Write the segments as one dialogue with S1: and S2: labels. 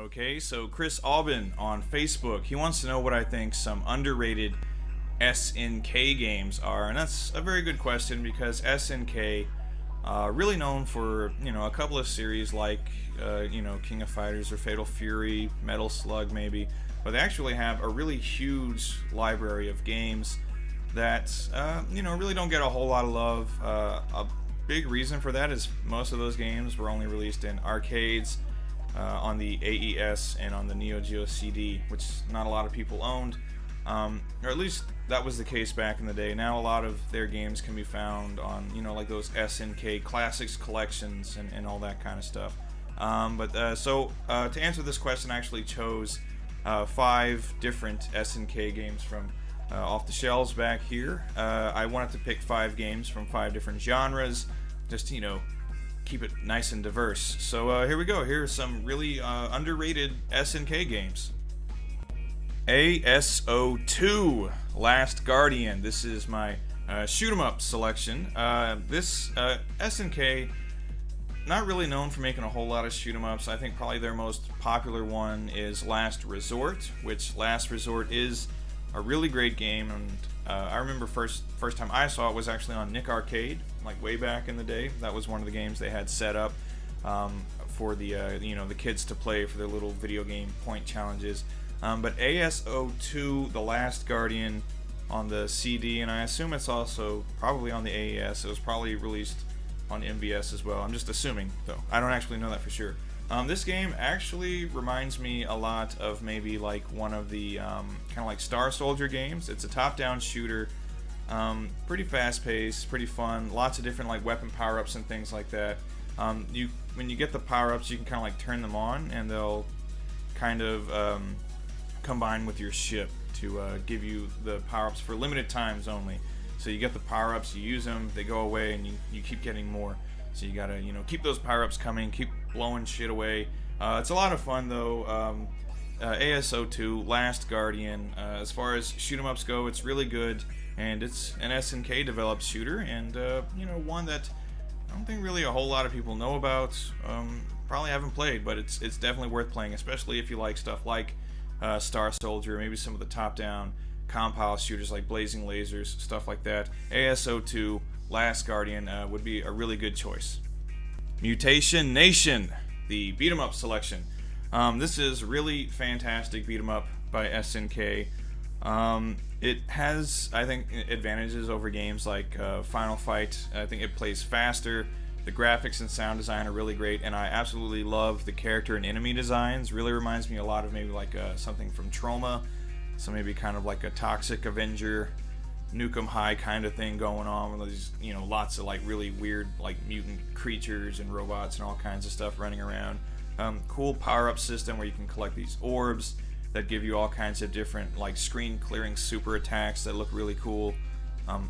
S1: Okay, so Chris Albin on Facebook, he wants to know what I think some underrated SNK games are, and that's a very good question because SNK, really known for a couple of series like King of Fighters or Fatal Fury, Metal Slug maybe, but they actually have a really huge library of games that really don't get a whole lot of love. A big reason for that is most of those games were only released in arcades, on the AES and on the Neo-Geo CD, which not a lot of people owned, or at least that was the case back in the day. Now a lot of their games can be found on like those SNK Classics collections and all that kind of stuff. So to answer this question, I actually chose 5 different SNK games from off the shelves back here. I wanted to pick 5 games from 5 different genres, just keep it nice and diverse. So here we go. Here are some really underrated SNK games. ASO2 Last Guardian. This is my shoot 'em up selection. This SNK, not really known for making a whole lot of shoot 'em ups. I think probably their most popular one is Last Resort, which Last Resort is a really great game, and I remember first time I saw it was actually on Nick Arcade, like way back in the day. That was one of the games they had set up for the the kids to play for their little video game point challenges. But ASO2 The Last Guardian on the CD, and I assume it's also probably on the AES. It was probably released on MVS as well. I'm just assuming, though. I don't actually know that for sure. This game actually reminds me a lot of maybe like one of the kind of like Star Soldier games. It's a top-down shooter, pretty fast-paced, pretty fun. Lots of different like weapon power-ups and things like that. When you get the power-ups, you can kind of like turn them on, and they'll kind of combine with your ship to give you the power-ups for limited times only. So you get the power-ups, you use them, they go away, and you keep getting more. So you gotta keep those power-ups coming, keep blowing shit away. It's a lot of fun though. ASO2 Last Guardian. As far as shoot 'em ups go, it's really good, and it's an SNK developed shooter, and one that I don't think really a whole lot of people know about. Probably haven't played, but it's definitely worth playing, especially if you like stuff like Star Soldier, maybe some of the top-down compile shooters like Blazing Lasers, stuff like that. ASO2 Last Guardian would be a really good choice. Mutation Nation, the beat 'em up selection. This is really fantastic beat 'em up by SNK. It has, I think, advantages over games like Final Fight. I think it plays faster. The graphics and sound design are really great, and I absolutely love the character and enemy designs. Really reminds me a lot of maybe like something from Troma, so maybe kind of like a Toxic Avenger, Nukem High kind of thing going on with these, lots of like really weird like mutant creatures and robots and all kinds of stuff running around. Cool power-up system where you can collect these orbs that give you all kinds of different like screen clearing super attacks that look really cool.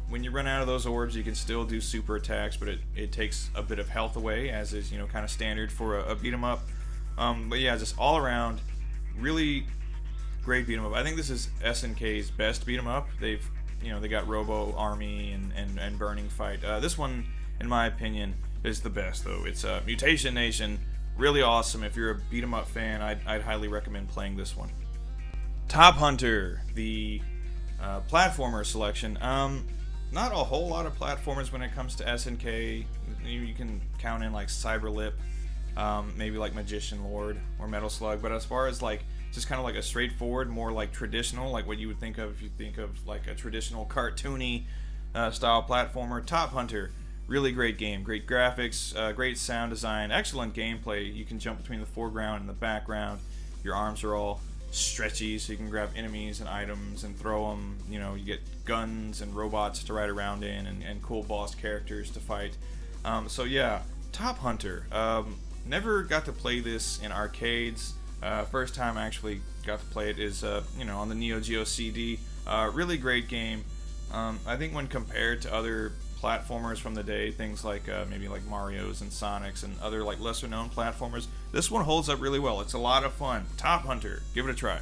S1: When you run out of those orbs, you can still do super attacks, but it takes a bit of health away, as is kind of standard for a beat 'em up. But yeah, just all around really great beat 'em up. I think this is SNK's best beat 'em up. They got Robo Army and Burning Fight. This one, in my opinion, is the best though. It's Mutation Nation, really awesome. If you're a beat 'em up fan, I'd highly recommend playing this one. Top Hunter, the platformer selection. Not a whole lot of platformers when it comes to SNK. You can count in like Cyberlip, maybe like Magician Lord or Metal Slug. But as far as like just kind of like a straightforward, more like traditional, like what you would think of if you think of like a traditional cartoony style platformer, Top Hunter, really great game. Great graphics, great sound design, excellent gameplay. You can jump between the foreground and the background. Your arms are all stretchy, so you can grab enemies and items and throw them. You get guns and robots to ride around in, and cool boss characters to fight. So yeah, Top Hunter. Never got to play this in arcades. First time I actually got to play it is on the Neo-Geo CD. Really great game. I think when compared to other platformers from the day, things like maybe like Mario's and Sonic's and other like lesser known platformers, this one holds up really well. It's a lot of fun. Top Hunter, give it a try.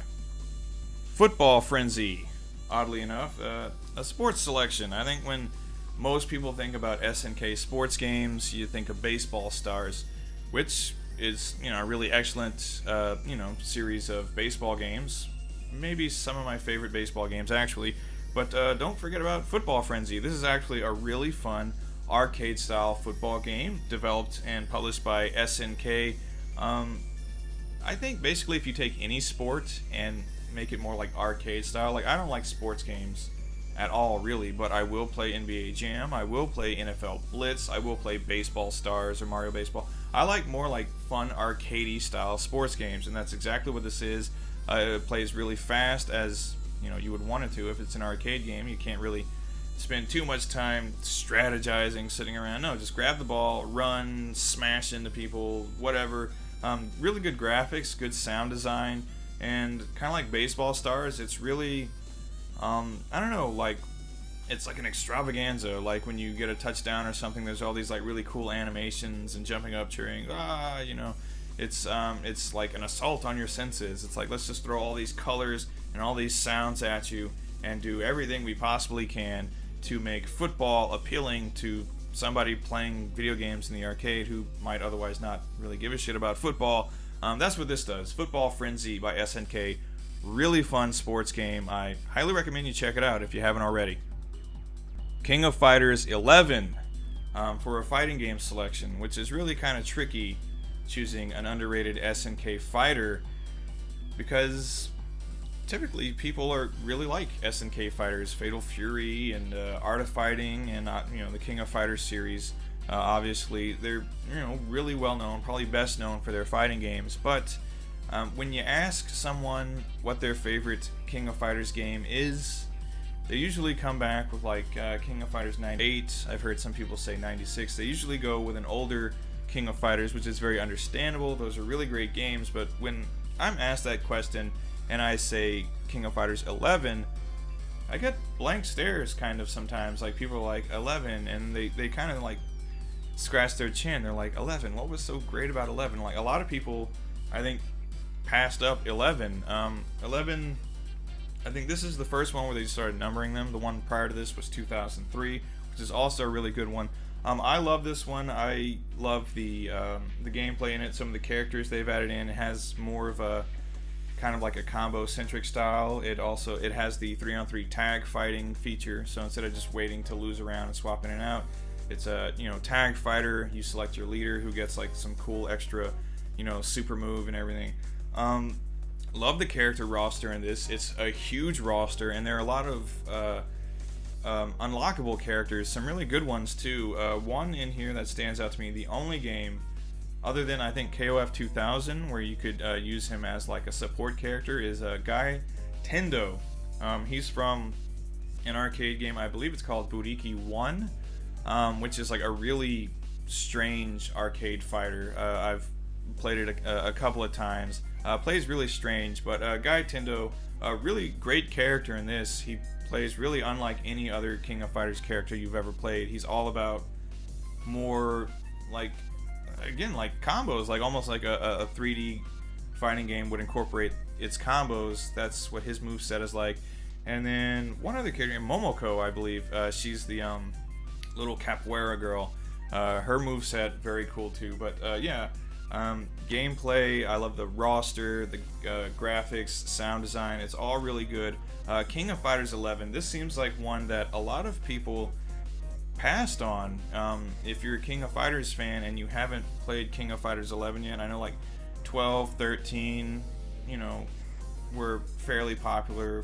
S1: Football Frenzy, oddly enough, a sports selection. I think when most people think about SNK sports games, you think of baseball stars, which is, a really excellent, series of baseball games. Maybe some of my favorite baseball games, actually. But don't forget about Football Frenzy. This is actually a really fun arcade-style football game developed and published by SNK. I think basically if you take any sport and make it more like arcade style, like I don't like sports games at all really, but I will play NBA Jam, I will play NFL Blitz, I will play Baseball Stars or Mario Baseball. I like more like fun arcadey style sports games, and that's exactly what this is. It plays really fast, as you would want it to. If it's an arcade game, you can't really spend too much time strategizing, sitting around. No, just grab the ball, run, smash into people, whatever. Really good graphics, good sound design, and kind of like Baseball Stars, it's really, I don't know, like, it's like an extravaganza. Like when you get a touchdown or something, there's all these like really cool animations and jumping up, cheering, It's like an assault on your senses. It's like, let's just throw all these colors and all these sounds at you and do everything we possibly can to make football appealing to somebody playing video games in the arcade who might otherwise not really give a shit about football. That's what this does. Football Frenzy by SNK. Really fun sports game. I highly recommend you check it out if you haven't already. King of Fighters 11 for a fighting game selection, which is really kind of tricky choosing an underrated SNK fighter, because typically people really like SNK fighters, Fatal Fury and Art of Fighting, and the King of Fighters series. Obviously, they're really well known, probably best known for their fighting games. But when you ask someone what their favorite King of Fighters game is, they usually come back with like King of Fighters 98. I've heard some people say 96. They usually go with an older King of Fighters, which is very understandable. Those are really great games. But when I'm asked that question and I say King of Fighters 11, I get blank stares kind of sometimes. Like people are like 11, and they kind of like scratch their chin. They're like, 11, what was so great about 11? Like a lot of people, I think, passed up 11. 11, I think this is the first one where they started numbering them. The one prior to this was 2003, which is also a really good one. I love this one. I love the gameplay in it. Some of the characters they've added in. It has more of a kind of like a combo-centric style. It has the 3-on-3 tag fighting feature. So instead of just waiting to lose around and swap in and out, it's a tag fighter. You select your leader, who gets like some cool extra super move and everything. Love the character roster in this. It's a huge roster, and there are a lot of unlockable characters, some really good ones too. One in here that stands out to me, the only game other than I think KOF 2000 where you could use him as like a support character, is Guy Tendo. He's from an arcade game, I believe it's called Buriki 1, which is like a really strange arcade fighter. I've played it a couple of times. Plays really strange, but Guy Tendo, a really great character in this. He plays really unlike any other King of Fighters character you've ever played. He's all about more like, again, like combos, like almost like a 3D fighting game would incorporate its combos. That's what his moveset is like. And then one other character, Momoko, I believe. She's the little capoeira girl. Her moveset, very cool too. But yeah, gameplay, I love the roster, the graphics, sound design. It's all really good. King of Fighters 11, this seems like one that a lot of people passed on. If you're a King of Fighters fan and you haven't played King of Fighters 11 yet, I know like 12, 13, were fairly popular.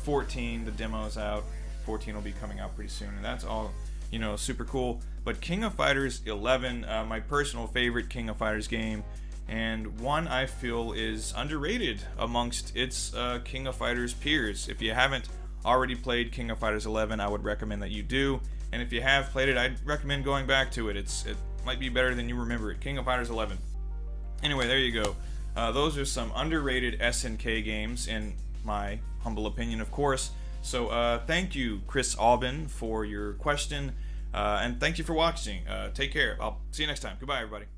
S1: 14, the demo's out. 14 will be coming out pretty soon, and that's all super cool. But King of Fighters 11, my personal favorite King of Fighters game, and one I feel is underrated amongst its King of Fighters peers. If you haven't already played King of Fighters 11, I would recommend that you do. And if you have played it, I'd recommend going back to it. It might be better than you remember it. King of Fighters 11. Anyway, there you go. Those are some underrated SNK games, in my humble opinion, of course. So thank you, Chris Aubin, for your question. And thank you for watching. Take care. I'll see you next time. Goodbye, everybody.